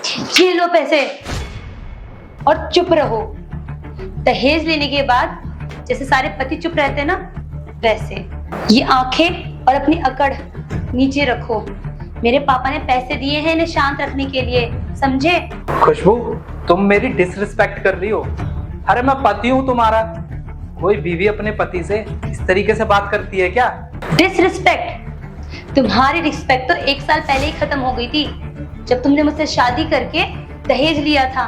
ये लो पैसे और चुप रहो। दहेज लेने के बाद जैसे सारे पति चुप रहते हैं ना, वैसे ये आंखें और अपनी अकड़ नीचे रखो। मेरे पापा ने पैसे दिए हैं इन्हें शांत रखने के लिए, समझे? खुशबू, तुम मेरी डिसरिस्पेक्ट कर रही हो। अरे मैं पति हूँ तुम्हारा। कोई बीवी अपने पति से इस तरीके से बात करती है क्या? डिसरिस्पेक्ट? तुम्हारी रिस्पेक्ट तो 1 साल पहले ही खत्म हो गई थी, जब तुमने मुझसे शादी करके दहेज लिया था।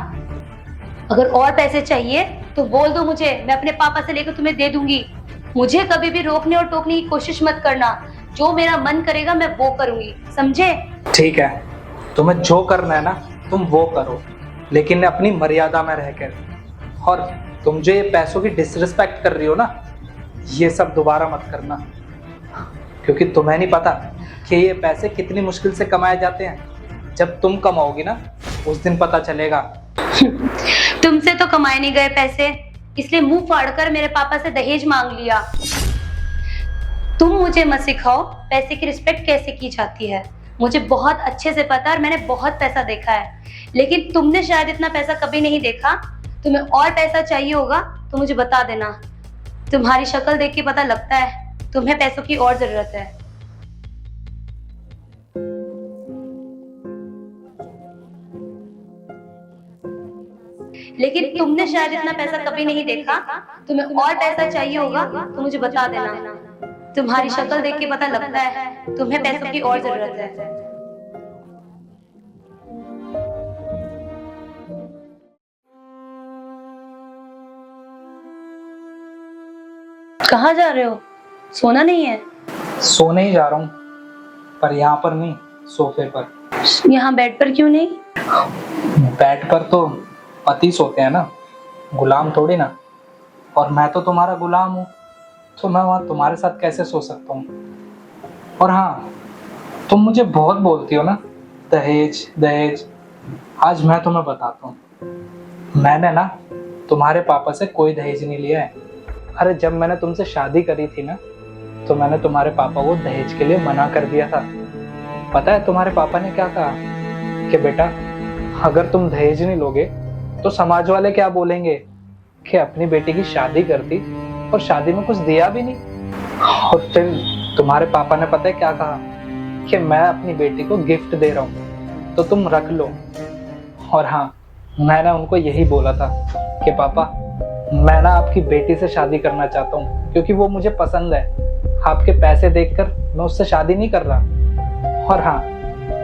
अगर और पैसे चाहिए तो बोल दो मुझे, मैं अपने पापा से लेकर तुम्हें दे दूंगी। मुझे कभी भी रोकने और टोकने की कोशिश मत करना। जो मेरा मन करेगा मैं वो करूंगी, समझे? ठीक है, तुम्हें जो करना है ना तुम वो करो, लेकिन अपनी मर्यादा में रहकर। और तुम जो ये पैसों की डिसरिस्पेक्ट कर रही हो ना, ये सब दोबारा मत करना, क्योंकि तुम्हें नहीं पता कि ये पैसे कितनी मुश्किल से कमाए जाते हैं। जब तुम कमाओगी ना उस दिन पता चलेगा। तुमसे तो कमाए नहीं गए पैसे, इसलिए मुंह फाड़कर मेरे पापा से दहेज मांग लिया। तुम मुझे मत सिखाओ पैसे की रिस्पेक्ट कैसे की जाती है। मुझे बहुत अच्छे से पता है और मैंने बहुत पैसा देखा है, लेकिन तुमने शायद इतना पैसा कभी नहीं देखा। तुम्हें और पैसा चाहिए होगा तो मुझे बता देना। तुम्हारी शक्ल देख के पता लगता है तुम्हें पैसों की और जरूरत है। लेकिन तुमने शायद इतना पैसा कभी नहीं देखा। तुम्हें और पैसा चाहिए होगा तो मुझे बता देना। तुम्हारी शक्ल देख के पता लगता है तुम्हें पैसों की और जरूरत है। कहाँ जा रहे हो? सोना नहीं है? सोने ही जा रहा हूँ, पर यहाँ पर नहीं, सोफे पर। यहाँ बेड पर क्यों नहीं? बेड पर तो पति सोते हैं ना, गुलाम थोड़ी ना। और मैं तो तुम्हारा गुलाम हूँ, तो मैं वहाँ तुम्हारे साथ कैसे सो सकता हूँ? और हाँ, तुम मुझे बहुत बोलती हो ना दहेज दहेज। आज मैं तुम्हें बताता हूँ, मैंने ना तुम्हारे पापा से कोई दहेज नहीं लिया है। अरे जब मैंने तुमसे शादी करी थी ना, तो मैंने तुम्हारे पापा को दहेज के लिए मना कर दिया था। पता है तुम्हारे पापा ने क्या कहा? कि बेटा अगर तुम दहेज नहीं लोगे तो समाज वाले क्या बोलेंगे कि अपनी बेटी की शादी कर दी और शादी में कुछ दिया भी नहीं। और फिर तुम्हारे पापा ने पता है क्या कहा? कि मैं अपनी बेटी को गिफ्ट दे रहा हूँ तो तुम रख लो। और हाँ, मैंने उनको यही बोला था कि पापा मैं ना आपकी बेटी से शादी करना चाहता हूँ, क्योंकि वो मुझे पसंद है। आपके पैसे देखकर मैं उससे शादी नहीं कर रहा। और हाँ,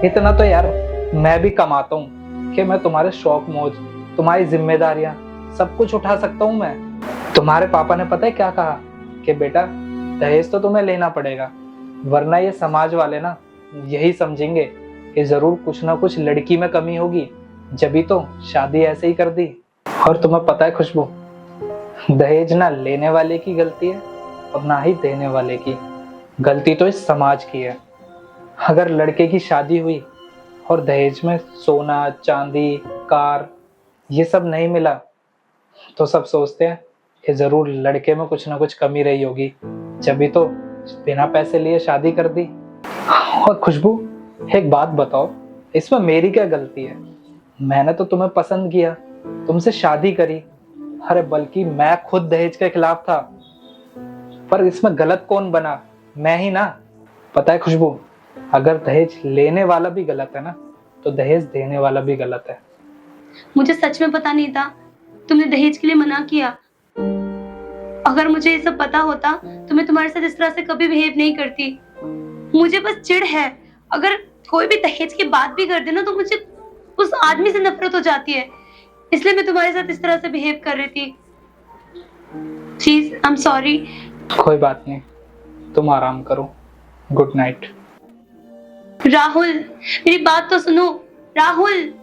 इतना तो यार मैं भी कमाता हूँ कि मैं तुम्हारे शौक मौज, तुम्हारी जिम्मेदारियां सब कुछ उठा सकता हूँ मैं। तुम्हारे पापा ने पता है क्या कहा? कि बेटा दहेज तो तुम्हें लेना पड़ेगा, वरना ये समाज वाले ना यही समझेंगे कि जरूर कुछ ना कुछ लड़की में कमी होगी, जभी तो शादी ऐसे ही कर दी। और तुम्हें पता है खुशबू, दहेज ना लेने वाले की गलती है और ना ही देने वाले की। गलती तो इस समाज की है। अगर लड़के की शादी हुई और दहेज में सोना चांदी कार ये सब नहीं मिला, तो सब सोचते हैं कि जरूर लड़के में कुछ ना कुछ कमी रही होगी, जभी तो बिना पैसे लिए शादी कर दी। और खुशबू एक बात बताओ, इसमें मेरी क्या गलती है? मैंने तो तुम्हें पसंद किया, तुमसे शादी करी। अरे बल्कि मैं खुद दहेज के खिलाफ था, पर इसमें गलत कौन बना? मैं ही ना। पता है खुशबू, अगर दहेज लेने वाला भी गलत है ना, तो दहेज देने वाला भी गलत है। मुझे सच में पता नहीं था तुमने दहेज के लिए मना किया। अगर मुझे ये सब पता होता तो मैं तुम्हारे साथ इस तरह से कभी बिहेव नहीं करती। मुझे बस चिढ़ है, अगर कोई भी दहेज की बात भी कर दे ना तो मुझे उस आदमी से नफरत हो जाती है, इसलिए मैं तुम्हारे साथ इस तरह से बिहेव कर रही थी। Please, I am sorry. कोई बात नहीं, तुम आराम करो। Good night. राहुल, मेरी बात तो सुनो। राहुल।